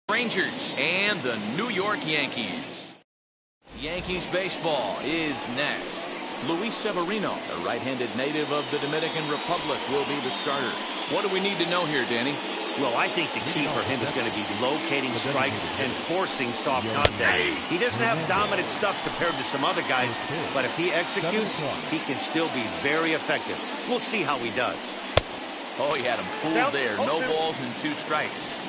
Rangers and the New York Yankees. Yankees baseball is next. Luis Severino, a right-handed native of the Dominican Republic, will be the starter. What do we need to know here, Danny? Well, I think the key for him is going to be locating strikes and forcing soft contact. He doesn't have dominant stuff compared to some other guys, but if he executes, he can still be very effective. We'll see how he does. Oh, he had him fooled there. No balls and 2 strikes.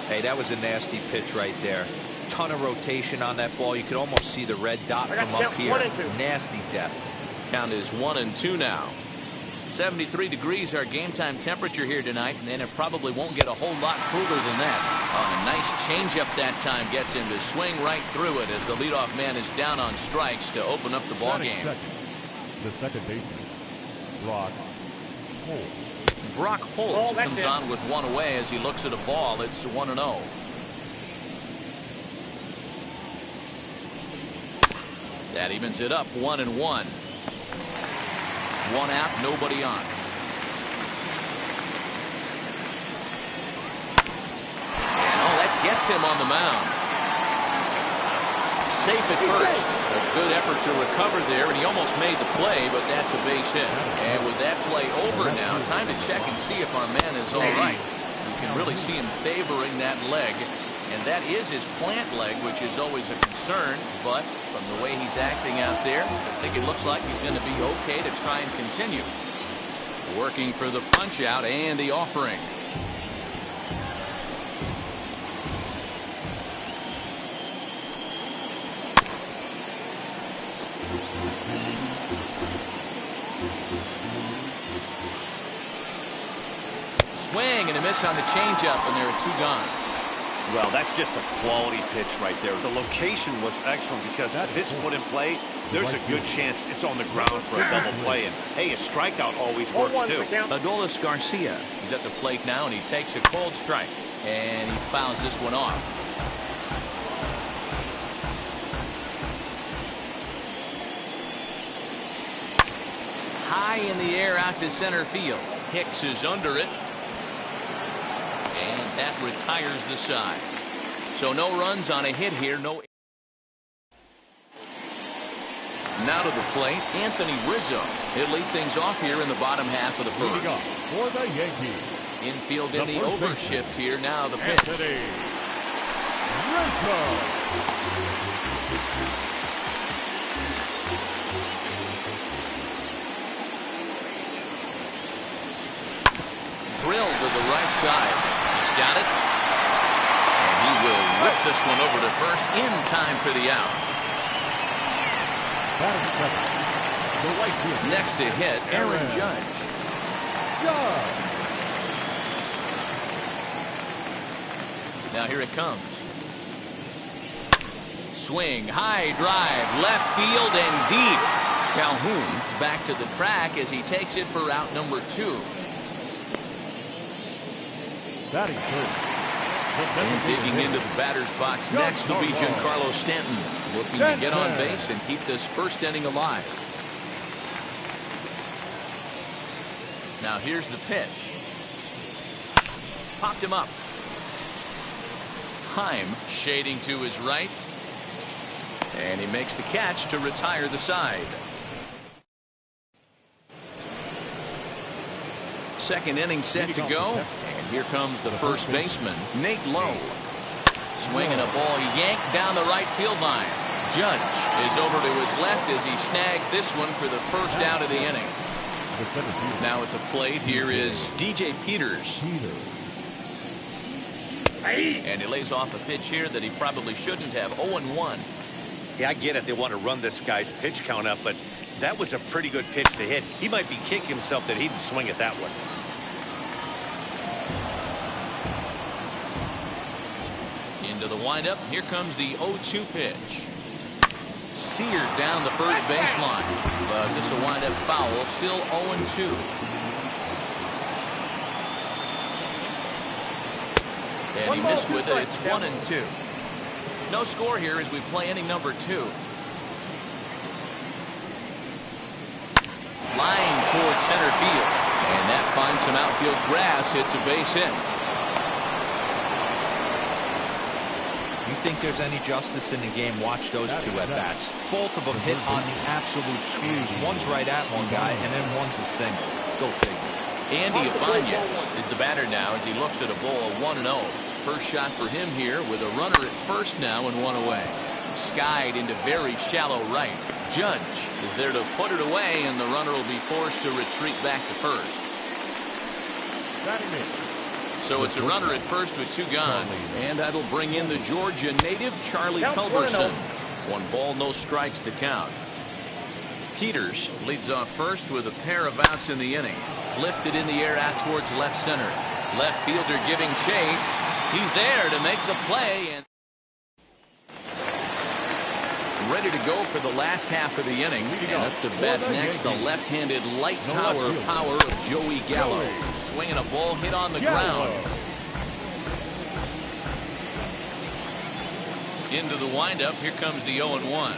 Hey, that was a nasty pitch right there. Ton of rotation on that ball. You could almost see the red dot from up here. Nasty depth. Count is 1-2 now. 73 degrees our game time temperature here tonight, and it probably won't get a whole lot cooler than that. A nice changeup that time gets him to swing right through it as the leadoff man is down on strikes to open up the ball game. The second baseman, Brock Holt. Brock Holt comes on with 1 away as he looks at a ball. It's 1-0. That evens it up 1-1. 1 out, nobody on. And that gets him on the mound. Safe at first. A good effort to recover there, and he almost made the play, but that's a base hit. And with that play over now, time to check and see if our man is all right. You can really see him favoring that leg, and that is his plant leg, which is always a concern, but from the way he's acting out there, I think it looks like he's going to be okay to try and continue. Working for the punch out and the offering. Swing and a miss on the changeup, and there are 2 gone. Well, that's just a quality pitch right there. The location was excellent because if it's put in play, there's a good chance it's on the ground for a double play. And, hey, a strikeout always works, too. Adolis Garcia is at the plate now, and he takes a cold strike. And he fouls this one off. High in the air out to center field. Hicks is under it. And that retires the side. So no runs on a hit here. Now to the plate, Anthony Rizzo. He'll lead things off here in the bottom half of the first. For the Yankees. Infield in the overshift here. Now the pitch. Anthony Rizzo. Drilled to the right side. Got it. And he will whip this one over to first in time for the out. Next to hit, Aaron Judge. Now here it comes. Swing, high drive, left field and deep. Calhoun's back to the track as he takes it for out number 2. And digging into the batter's box next will be Giancarlo Stanton, looking to get on base and keep this first inning alive. Now here's the pitch. Popped him up. Heim shading to his right. And he makes the catch to retire the side. Second inning set to go. Here comes the first baseman, Nate Lowe. Swinging a ball yanked down the right field line. Judge is over to his left as he snags this one for the first out of the inning. Now at the plate, here is DJ Peters. And he lays off a pitch here that he probably shouldn't have. 0-1. Yeah, I get it. They want to run this guy's pitch count up, but that was a pretty good pitch to hit. He might be kicking himself that he didn't swing it that way. Into the windup. Here comes the 0-2 pitch. Seared down the first baseline. But this will wind up foul. Still 0-2. And he missed with it. It's 1-2. No score here as we play inning number 2. Line towards center field. And that finds some outfield grass. It's a base hit. You think there's any justice in the game? Watch those two at-bats. Both of them hit on the absolute screws. One's right at one guy, and then one's a single. Go figure. Andy Ibanez is the batter now as he looks at a ball 1-0. First shot for him here with a runner at first now and one away. Skied into very shallow right. Judge is there to put it away, and the runner will be forced to retreat back to first. So it's a runner at first with two gone, and that'll bring in the Georgia native Charlie Culberson. 1 ball, no strikes to count. Peters leads off first with a pair of outs in the inning. Lifted in the air out towards left center. Left fielder giving chase. He's there to make the play and ready to go for the last half of the inning. And up to bat next, the left-handed light tower power of Joey Gallo. Swinging a ball hit on the ground. Into the windup. Here comes the 0-1.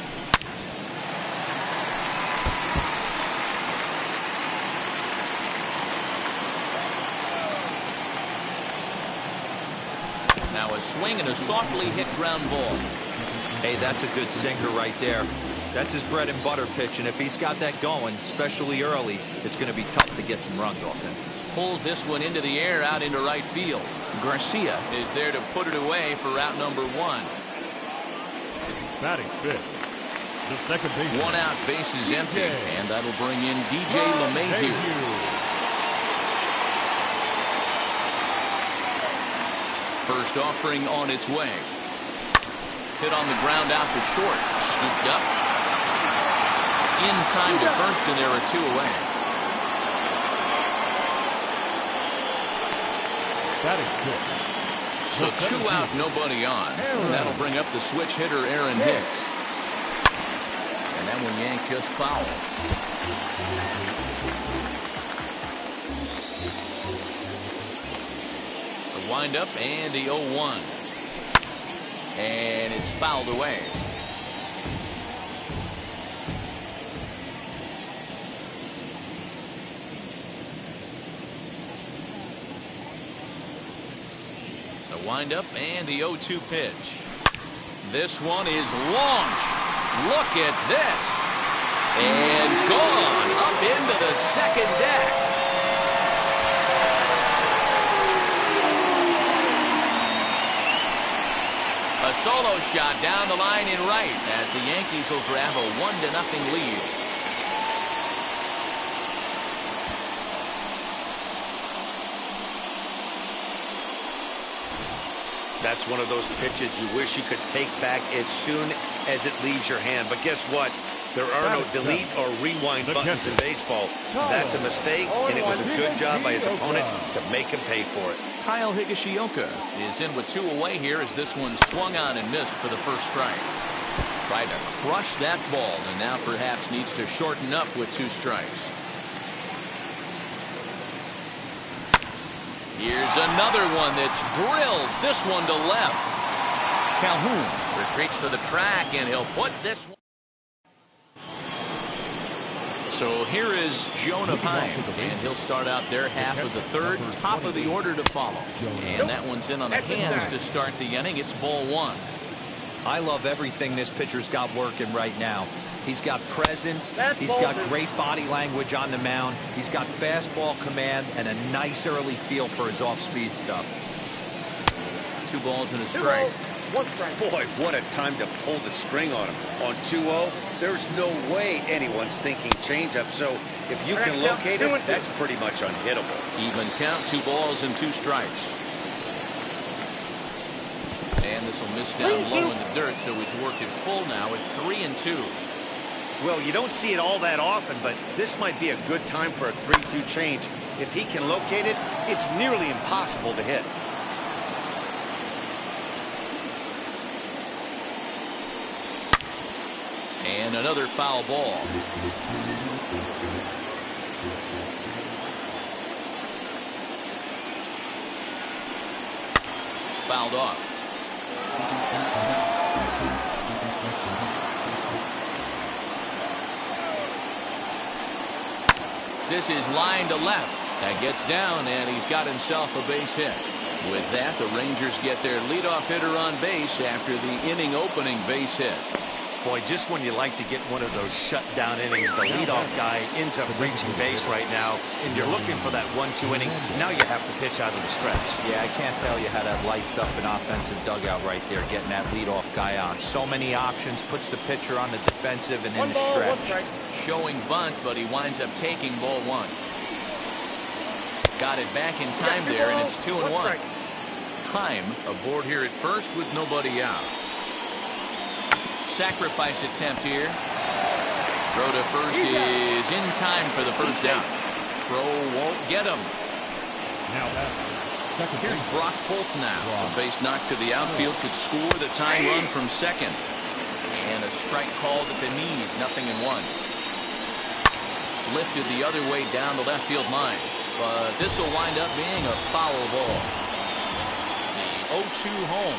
Now a swing and a softly hit ground ball. Hey, that's a good sinker right there. That's his bread and butter pitch, and if he's got that going, especially early, it's going to be tough to get some runs off him. Pulls this one into the air out into right field. Garcia is there to put it away for route number 1. Batting fifth, the second baseman. 1 out, bases empty, and that'll bring in DJ LeMahieu. First offering on its way. Hit on the ground out to short. Scooped up. In time to first, and there are 2 away. So 2 out, nobody on. And that'll bring up the switch hitter Aaron Hicks. And that one yanked just foul. The windup and the 0-1. And it's fouled away. The windup and the 0-2 pitch. This one is launched. Look at this. And gone up into the second deck. A solo shot down the line in right as the Yankees will grab a 1-0 lead. That's one of those pitches you wish you could take back as soon as it leaves your hand. But guess what? There are no delete or rewind buttons in baseball. That's a mistake, and it was a good job by his opponent to make him pay for it. Kyle Higashioka is in with 2 away here as this one swung on and missed for the first strike. Tried to crush that ball and now perhaps needs to shorten up with 2 strikes. Here's another one that's drilled. This one to left. Calhoun retreats to the track and he'll put this one. So here is Jonah Heim, and he'll start out their half of the third. Top of the order to follow. And that one's in on the hands to start the inning. It's ball 1. I love everything this pitcher's got working right now. He's got presence. He's got great body language on the mound. He's got fastball command and a nice early feel for his off-speed stuff. 2 balls and a strike. Boy, what a time to pull the string on him. On 2-0, there's no way anyone's thinking changeup. So if you can locate it, that's pretty much unhittable. Even count, 2 balls and 2 strikes. And this will miss down low in the dirt, so he's worked it full now at 3-2. Well, you don't see it all that often, but this might be a good time for a 3-2 change. If he can locate it, it's nearly impossible to hit. And another foul ball. Fouled off. This is line to left. That gets down, and he's got himself a base hit. With that, the Rangers get their leadoff hitter on base after the inning-opening base hit. Boy, just when you like to get one of those shutdown innings, the leadoff guy ends up reaching base right now, and you're looking for that 1-2 inning. Now you have to pitch out of the stretch. Yeah, I can't tell you how that lights up an offensive dugout right there, getting that leadoff guy on. So many options, puts the pitcher on the defensive and in the stretch. Showing bunt, but he winds up taking ball one. Got it back in time there, and it's 2-1. Heim aboard here at first with nobody out. Sacrifice attempt here. Throw to first is in time for the first down. Throw won't get him. Here's Brock Holt now. A base knock to the outfield could score the tying run from second. And a strike called at the knees, 0-1. Lifted the other way down the left field line. But this will wind up being a foul ball. The 0-2 home.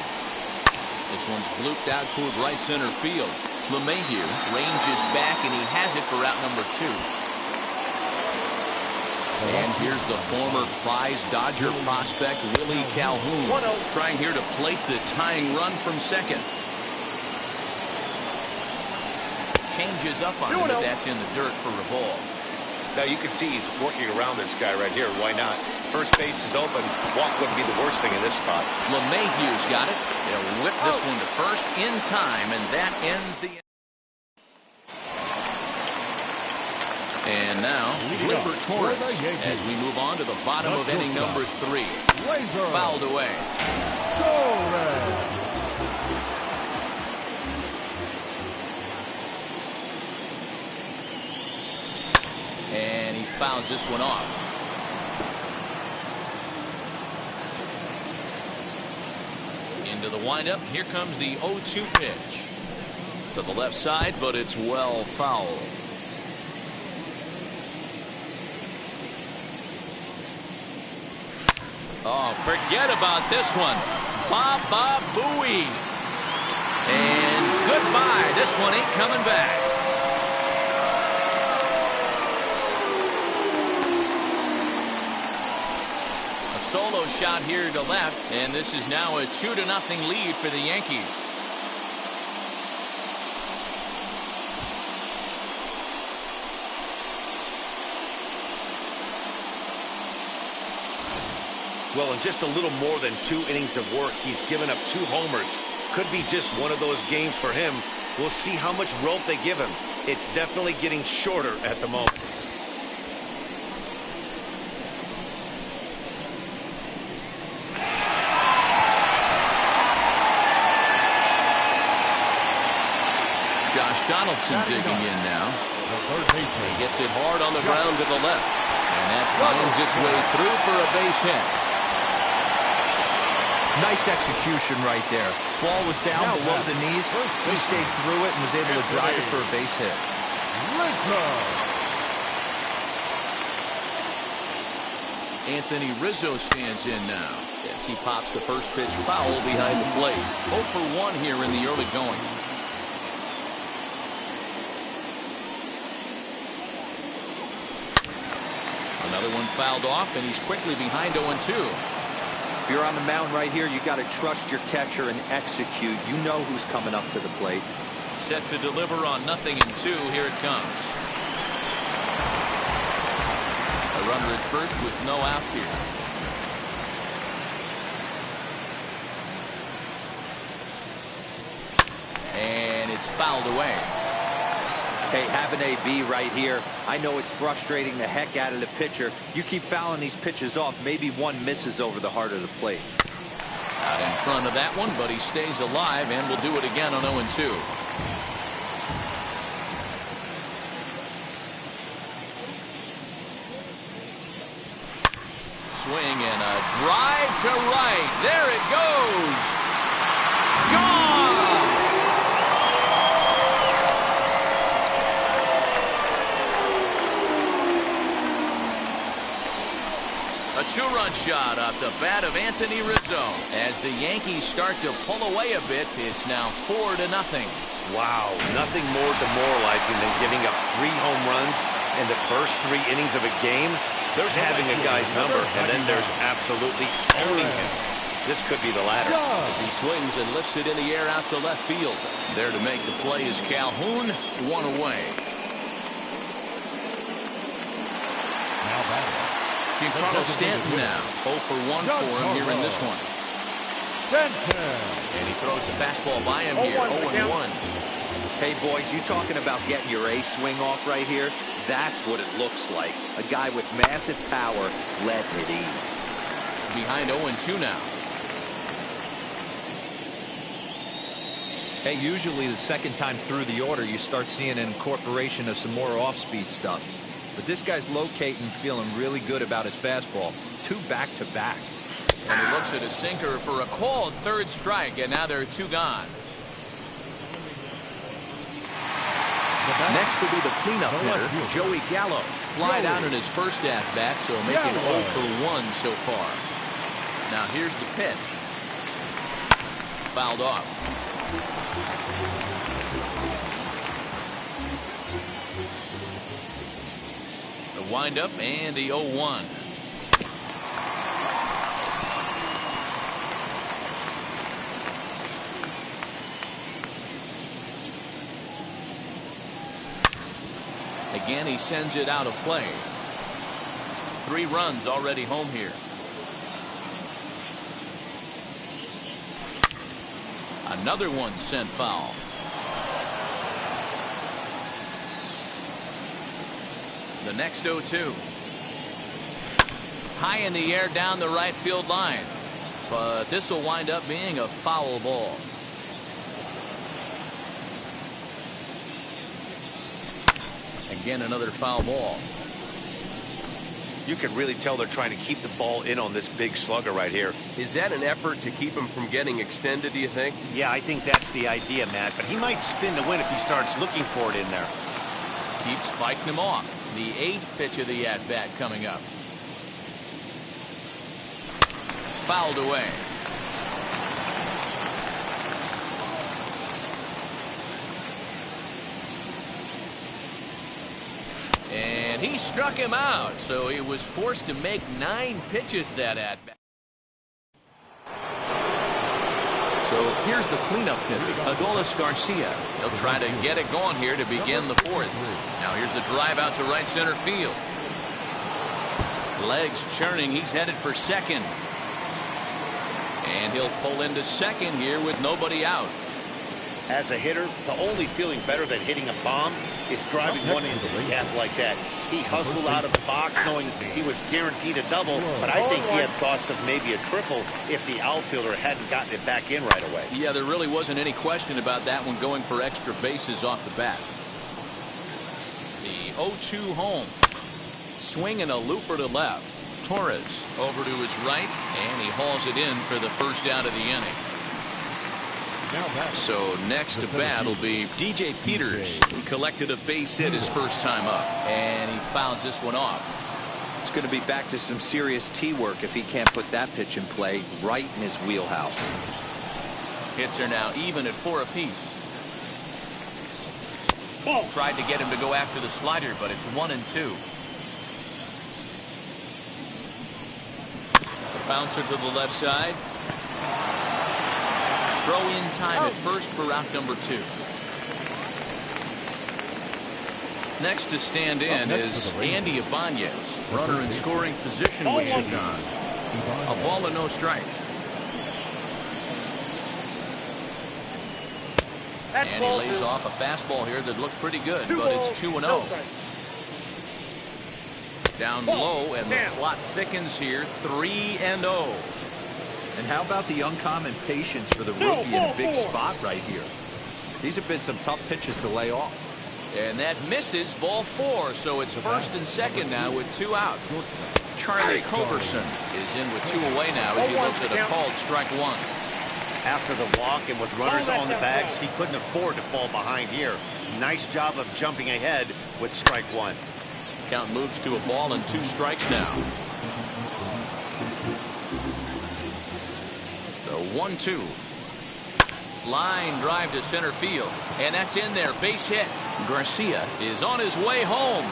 This one's blooped out toward right center field. LeMahieu ranges back, and he has it for out number 2. And here's the former prize Dodger prospect, Willie Calhoun, trying here to plate the tying run from second. Changes up on him, but that's in the dirt for a ball. Now you can see he's working around this guy right here. Why not? First base is open. Walk wouldn't be the worst thing in this spot. LeMahieu's got it. They'll whip this one to first in time, and that ends the... And now, Gleyber Torres as we move on to the bottom of inning number 3. Fouled away. And he fouls this one off. Into the windup. Here comes the 0-2 pitch. To the left side, but it's well fouled. Oh, forget about this one. Baba Booey. And goodbye. This one ain't coming back. Solo shot here to left, and this is now a 2-0 lead for the Yankees. Well, in just a little more than 2 innings of work, he's given up 2 homers. Could be just one of those games for him. We'll see how much rope they give him. It's definitely getting shorter at the moment. Donaldson digging in now. He gets it hard on the ground to the left. And that finds its way through for a base hit. Nice execution right there. Ball was down below the knees. He stayed through it and was able to drive it for a base hit. Anthony Rizzo stands in now as he pops the first pitch foul behind the plate. 0 for 1 here in the early going. Another one fouled off, and he's quickly behind 0-2. If you're on the mound right here, you got to trust your catcher and execute. You know who's coming up to the plate. Set to deliver on 0-2. Here it comes. A runner at first with no outs here. And it's fouled away. Hey, have an AB right here. I know it's frustrating the heck out of the pitcher. You keep fouling these pitches off, maybe one misses over the heart of the plate. Out in front of that one, but he stays alive and will do it again on 0-2. Swing and a drive to right. There it goes. Gone! A 2-run shot off the bat of Anthony Rizzo. As the Yankees start to pull away a bit, it's now 4-0. Wow, nothing more demoralizing than giving up 3 home runs in the first 3 innings of a game. There's having a guy's number, and then there's absolutely owning him. This could be the latter. As he swings and lifts it in the air out to left field. There to make the play is Calhoun, one away. Now batting. Giancarlo Stanton now 0 for 1 for him here in this one. And he throws the fastball by him here, 0-1. Hey, boys, you talking about getting your ace swing off right here? That's what it looks like. A guy with massive power letting it eat. Behind 0-2 now. Hey, usually the second time through the order, you start seeing an incorporation of some more off-speed stuff. But this guy's locating, feeling really good about his fastball. 2 back-to-back. And he looks at his sinker for a called third strike, and now there are 2 gone. Next will be the cleanup hitter, Joey Gallo. Flied out in his first at-bat, so making 0 for 1 so far. Now here's the pitch. Fouled off. The windup and the 0-1. Again, he sends it out of play. 3 runs already home here. Another one sent foul. The next 0-2. High in the air down the right field line. But this will wind up being a foul ball. Again, another foul ball. You can really tell they're trying to keep the ball in on this big slugger right here. Is that an effort to keep him from getting extended, do you think? Yeah, I think that's the idea, Matt. But he might spin to win if he starts looking for it in there. Keeps fighting him off. The 8th pitch of the at-bat coming up. Fouled away. And he struck him out, so he was forced to make 9 pitches that at-bat. So here's the cleanup hitter, Adolis Garcia. He'll try to get it going here to begin the 4th. Now here's the drive out to right center field. Legs churning, he's headed for second. And he'll pull into second here with nobody out. As a hitter, the only feeling better than hitting a bomb is driving one into the gap like that. He hustled out of the box knowing he was guaranteed a double, but I think he had thoughts of maybe a triple if the outfielder hadn't gotten it back in right away. Yeah, there really wasn't any question about that one going for extra bases off the bat. The 0-2 home. Swing and a looper to left. Torres over to his right, and he hauls it in for the first out of the inning. So next to bat will be DJ Peters, who collected a base hit his first time up, and he fouls this one off. It's going to be back to some serious tee work if he can't put that pitch in play right in his wheelhouse. Hits are now even at 4 apiece. Tried to get him to go after the slider, but it's 1-2. The bouncer to the left side. Throw in time at first for out number 2. Next to stand in is Andy Ibanez. Runner in scoring position with 2 gone. A ball and no strikes. And he lays off a fastball here that looked pretty good, but it's 2-0. Down low, and the plot thickens here, 3-0. And how about the uncommon patience for the rookie in a big spot right here? These have been some tough pitches to lay off. And that misses, ball 4, so it's first and second now with 2 out. Charlie Culverson is in with 2 away now as he looks at a called strike 1. After the walk and with runners on the bags, he couldn't afford to fall behind here. Nice job of jumping ahead with strike 1. Count moves to a ball and 2 strikes now. The 1-2. Line drive to center field, and that's in there, base hit. Garcia is on his way home,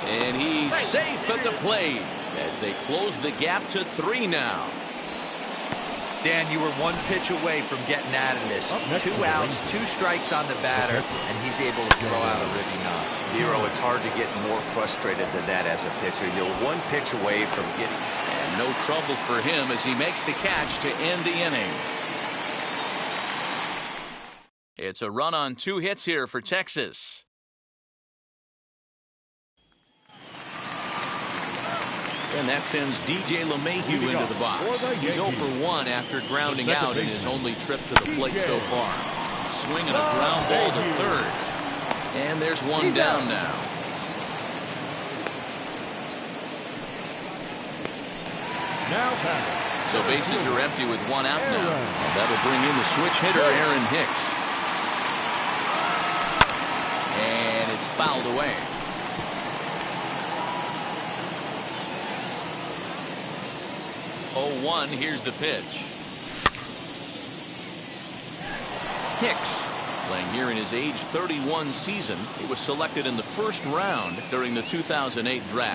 and he's safe at the plate as they close the gap to 3 now. Dan, you were one pitch away from getting out of this. 2 outs, 2 strikes on the batter, and he's able to throw out a ribby knock. Dero, it's hard to get more frustrated than that as a pitcher. You're 1 pitch away from getting... And no trouble for him as he makes the catch to end the inning. It's a run on 2 hits here for Texas. And that sends DJ LeMahieu into the box. He's 0 for 1 after grounding out in his only trip to the plate so far. Swinging a ground ball to third. And there's 1 down now. So bases are empty with 1 out now. And that'll bring in the switch hitter, Aaron Hicks. And it's fouled away. 0-1, here's the pitch. Hicks, playing here in his age 31 season. He was selected in the 1st round during the 2008 draft.